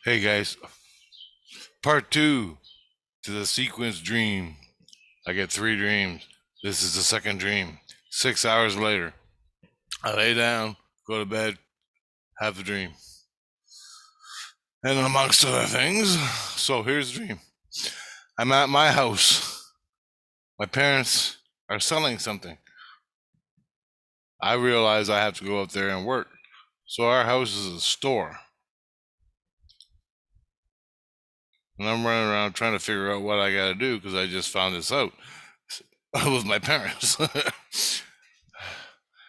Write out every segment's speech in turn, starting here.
Hey guys, part two to the sequence dream. I get three dreams. This is the second dream. 6 hours later, I lay down, go to bed, have the dream. And amongst other things, so here's the dream. I'm at my house. My parents are selling something. I realize I have to go up there and work. So our house is a store. And I'm running around trying to figure out what I got to do because I just found this out with my parents.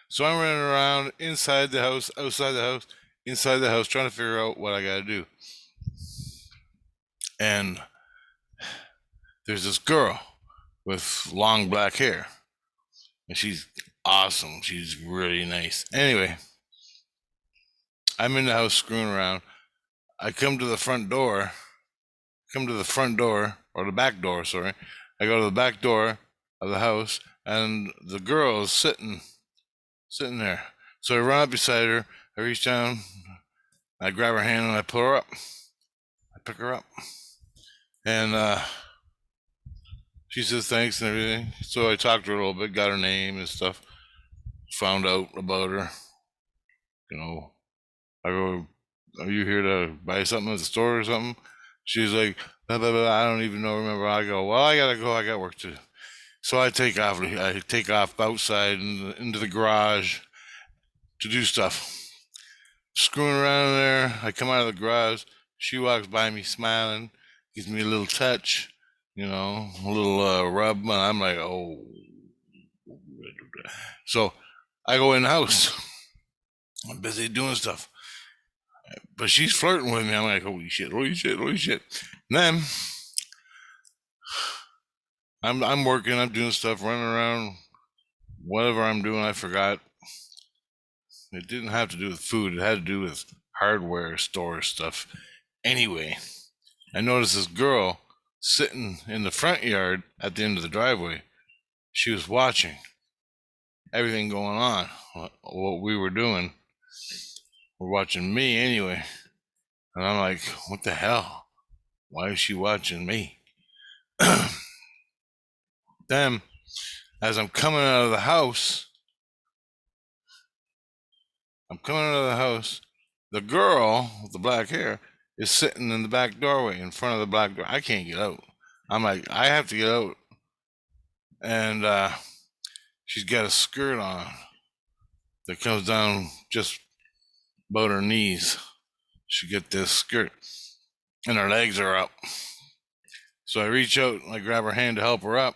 So I'm running around inside the house, outside the house, inside the house, trying to figure out what I got to do. And there's this girl with long black hair, and she's awesome. She's really nice. Anyway, I'm in the house screwing around. I come to the front door, or the back door, sorry. I go to the back door of the house, and the girl is sitting there. So I run up beside her. I reach down, I grab her hand, and I pull her up. I pick her up, and she says thanks and everything. So I talked to her a little bit, got her name and stuff, found out about her. You know, I go, "Are you here to buy something at the store or something?" She's like, blah, blah, blah, I don't even know. Remember, I go, well, I gotta go. I got work to do. So I take off. I take off outside into the garage to do stuff. Screwing around in there. I come out of the garage. She walks by me smiling, gives me a little touch, a little rub, and I'm like, oh. So I go in the house. I'm busy doing stuff, but she's flirting with me. I'm like, holy shit, holy shit, holy shit. And then I'm working. I'm doing stuff, running around. Whatever I'm doing, I forgot. It didn't have to do with food. It had to do with hardware store stuff. Anyway, I noticed this girl sitting in the front yard at the end of the driveway. She was watching everything going on, what we were doing. We're watching me anyway. And I'm like, what the hell? Why is she watching me? Then, as I'm coming out of the house, the girl with the black hair is sitting in the back doorway in front of the black door. I can't get out. I'm like, I have to get out. And she's got a skirt on that comes down just about her knees. She get this skirt, and her legs are up. So I reach out and I grab her hand to help her up.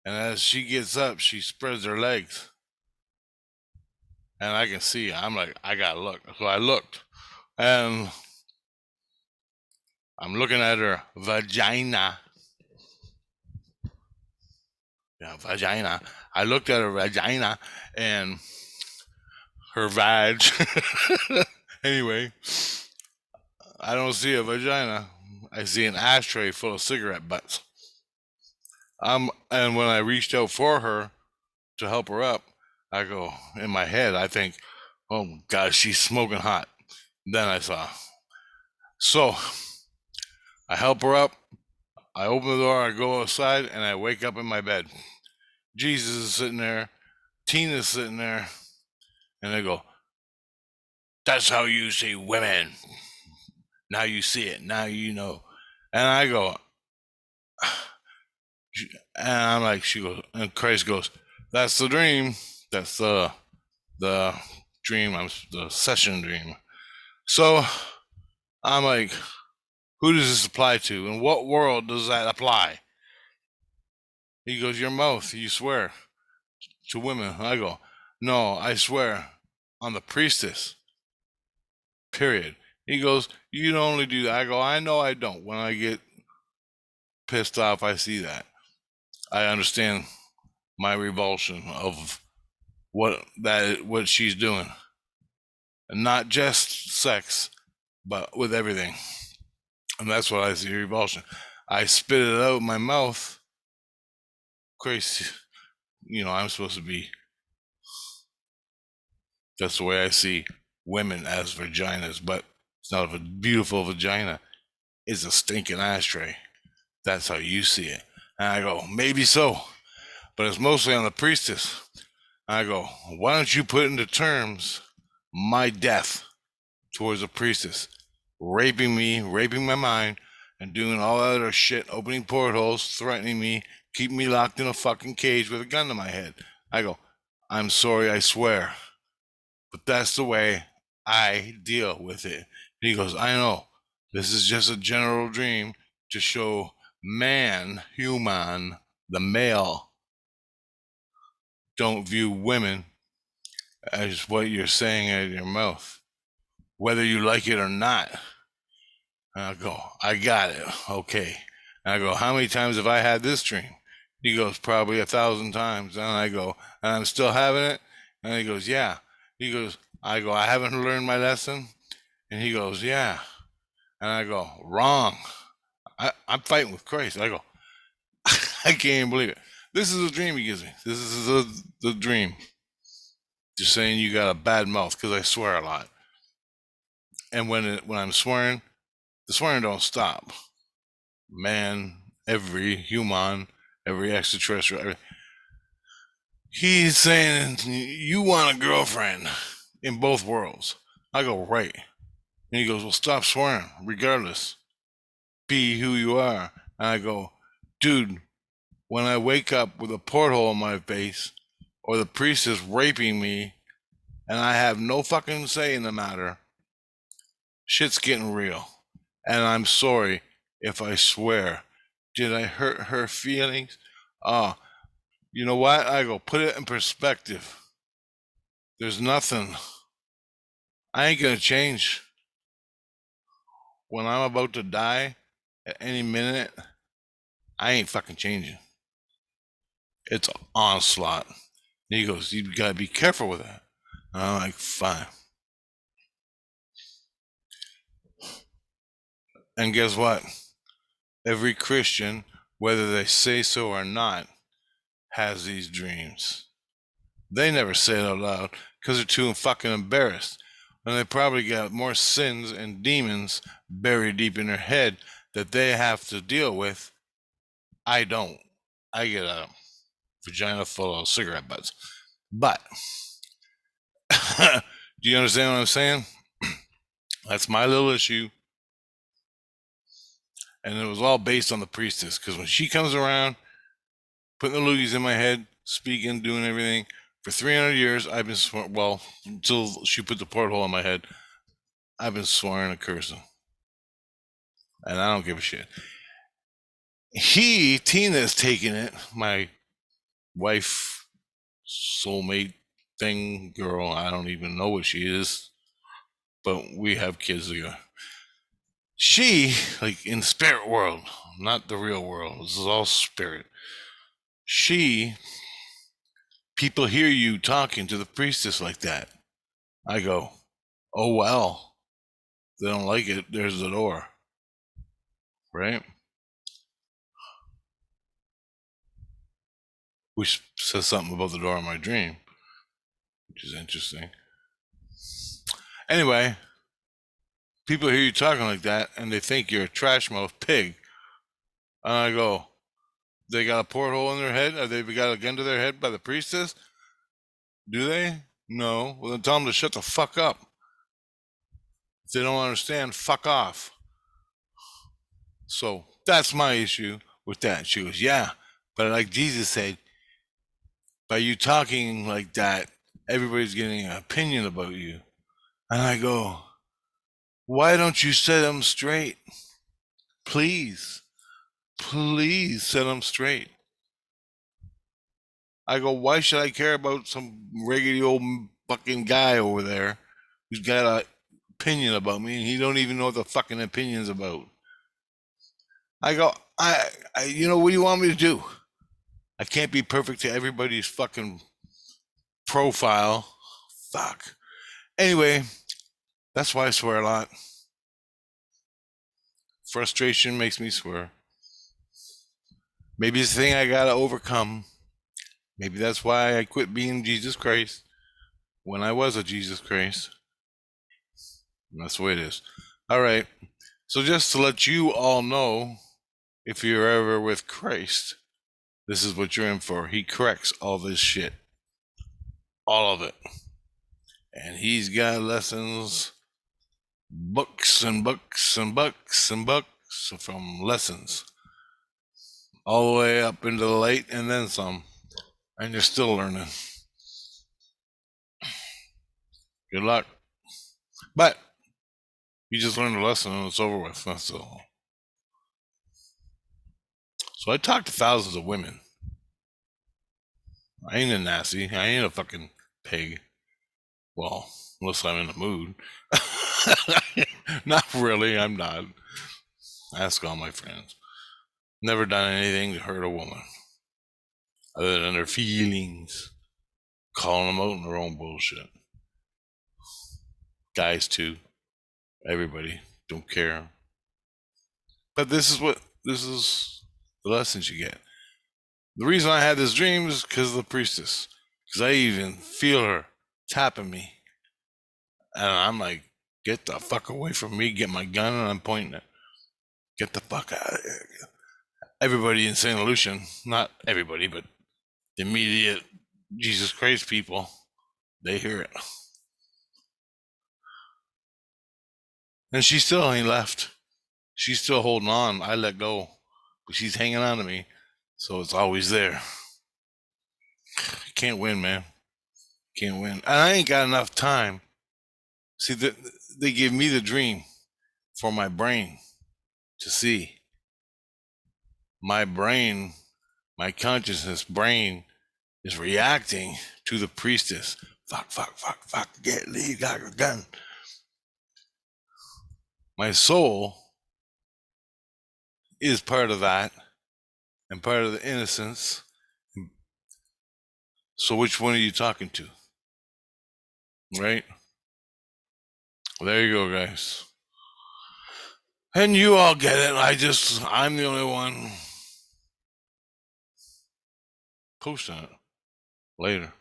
And as she gets up, she spreads her legs. And I can see, I'm like, I gotta look. So I looked, and I'm looking at her vagina. Yeah, vagina. I looked at her vagina and her vag. Anyway, I don't see a vagina. I see an ashtray full of cigarette butts. And when I reached out for her to help her up, I go, in my head, I think, oh God, she's smoking hot. Then I saw. So I help her up. I open the door, I go outside, and I wake up in my bed. Jesus is sitting there. Tina's sitting there. And they go, that's how you see women. Now you see it. Now you know. And I go, and I'm like, she goes, and Christ goes, that's the dream. That's the dream. The session dream. So I'm like, who does this apply to? In what world does that apply? He goes, your mouth, you swear to women. I go, no, I swear on the priestess. Period. He goes, you only do that. I go, I know I don't. When I get pissed off, I see that. I understand my revulsion of what she's doing. And not just sex, but with everything. And that's what I see revulsion. I spit it out of my mouth. Crazy. I'm supposed to be. That's the way I see women as vaginas. But It's not a beautiful vagina. It's a stinking ashtray. That's how you see it. And I go, maybe so, but it's mostly on the priestess. And I go, why don't you put into terms my death towards a priestess, raping me, raping my mind, and doing all that other shit, opening portholes, threatening me, keeping me locked in a fucking cage with a gun to my head. I go, I'm sorry, I swear, but that's the way I deal with it. And he goes, I know, this is just a general dream to show man, human, the male, don't view women as what you're saying out of your mouth, whether you like it or not. And I go, I got it. Okay. And I go, how many times have I had this dream? He goes, probably 1,000 times. And I go, and I'm still having it? And he goes, yeah. He goes, I go, I haven't learned my lesson? And he goes, yeah. And I go, wrong. I'm fighting with Christ. I go, I can't even believe it. This is a dream he gives me. This is the dream. Just saying you got a bad mouth because I swear a lot. And when I'm swearing, the swearing don't stop. Man, every human, every extraterrestrial, he's saying you want a girlfriend in both worlds. I go, right. And he goes, well, stop swearing, regardless. Be who you are. And I go, dude, when I wake up with a porthole in my face, or the priest is raping me, and I have no fucking say in the matter, shit's getting real. And I'm sorry if I swear. Did I hurt her feelings? You know what? I go, put it in perspective. There's nothing. I ain't gonna change. When I'm about to die at any minute, I ain't fucking changing. It's an onslaught. And he goes, you gotta be careful with that. And I'm like, fine. And guess what? Every Christian, whether they say so or not, has these dreams. They never say it out loud because they're too fucking embarrassed. And they probably got more sins and demons buried deep in their head that they have to deal with. I don't. I get a vagina full of cigarette butts. But, do you understand what I'm saying? That's my little issue. And it was all based on the priestess. Because when she comes around, putting the loogies in my head, speaking, doing everything, for 300 years, I've been swearing, well, until she put the porthole in my head, I've been swearing and cursing. And I don't give a shit. Tina's taking it, my wife, soulmate thing, girl, I don't even know what she is, but we have kids together. She, like in the spirit world, not the real world, this is all spirit. People hear you talking to the priestess like that. I go, oh well, they don't like it, there's the door. Right? Which says something about the door in my dream, which is interesting. Anyway, people hear you talking like that and they think you're a trash mouth pig. And I go, they got a porthole in their head? Or they've got a gun to their head by the priestess? Do they? No. Well, then tell them to shut the fuck up. If they don't understand, fuck off. So that's my issue with that. She goes, yeah, but like Jesus said, by you talking like that, everybody's getting an opinion about you. And I go, why don't you set them straight? Please, please set them straight. I go, why should I care about some raggedy old fucking guy over there who's got an opinion about me and he don't even know what the fucking opinion's about? I go, you know, what do you want me to do? I can't be perfect to everybody's fucking profile. Fuck. Anyway, that's why I swear a lot. Frustration makes me swear. Maybe it's the thing I gotta overcome. Maybe that's why I quit being Jesus Christ when I was a Jesus Christ. And that's the way it is. All right. So just to let you all know, if you're ever with Christ, this is what you're in for. He corrects all this shit. All of it. And he's got lessons, books and books and books and books from lessons all the way up into the light and then some. And you're still learning. Good luck. But you just learned a lesson and it's over with. That's all. So I talked to thousands of women. I ain't a nasty. I ain't a fucking pig. Well, unless I'm in the mood. Not really. I'm not. Ask all my friends. Never done anything to hurt a woman other than their feelings. Calling them out in their own bullshit. Guys, too. Everybody. Don't care. But this is the lessons you get. The reason I had this dream is because of the priestess. Because I even feel her tapping me. And I'm like, get the fuck away from me. Get my gun and I'm pointing it. Get the fuck out of here. Everybody in St. Lucian, not everybody, but the immediate Jesus Christ people, they hear it. And she still ain't left. She's still holding on. I let go. But she's hanging on to me. So it's always there. Can't win, man. Can't win. And I ain't got enough time. See, they give me the dream for my brain to see. My brain, my consciousness brain is reacting to the priestess. Fuck, fuck, fuck, fuck. Leave, got your gun. My soul is part of that and part of the innocence. So which one are you talking to? Right? Well, there you go, guys. And you all get it. I'm the only one posting it later.